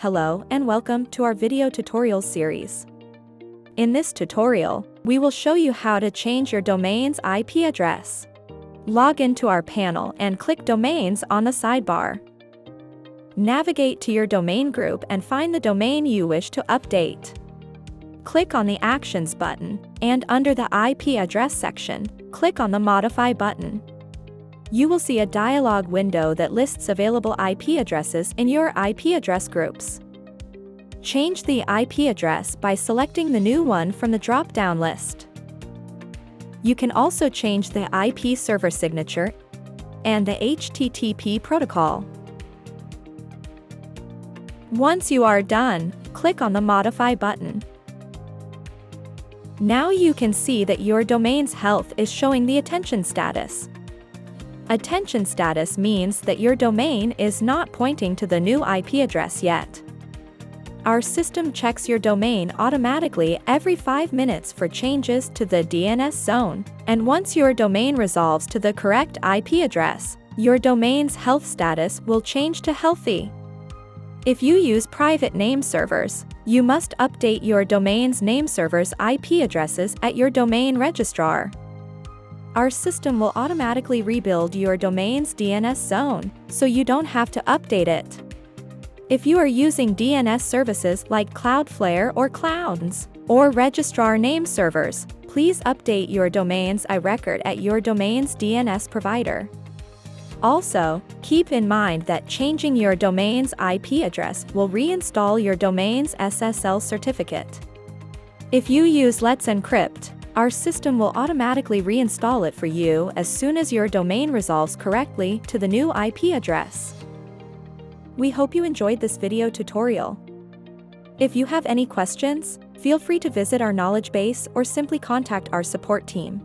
Hello and welcome to our video tutorial series. In this tutorial, we will show you how to change your domain's IP address. Log into our panel and click Domains on the sidebar. Navigate to your domain group and find the domain you wish to update. Click on the Actions button, and under the IP address section, click on the Modify button. You will see a dialog window that lists available IP addresses in your IP address groups. Change the IP address by selecting the new one from the drop-down list. You can also change the IP server signature and the HTTP protocol. Once you are done, click on the Modify button. Now you can see that your domain's health is showing the attention status. Attention status means that your domain is not pointing to the new IP address yet. Our system checks your domain automatically every 5 minutes for changes to the DNS zone, and once your domain resolves to the correct IP address, your domain's health status will change to healthy. If you use private name servers, you must update your domain's name server's IP addresses at your domain registrar. Our system will automatically rebuild your domain's DNS zone, so you don't have to update it. If you are using DNS services like Cloudflare or Clouds, or registrar name servers, please update your domain's iRecord at your domain's DNS provider. Also, keep in mind that changing your domain's IP address will reinstall your domain's SSL certificate. If you use Let's Encrypt, our system will automatically reinstall it for you as soon as your domain resolves correctly to the new IP address. We hope you enjoyed this video tutorial. If you have any questions, feel free to visit our knowledge base or simply contact our support team.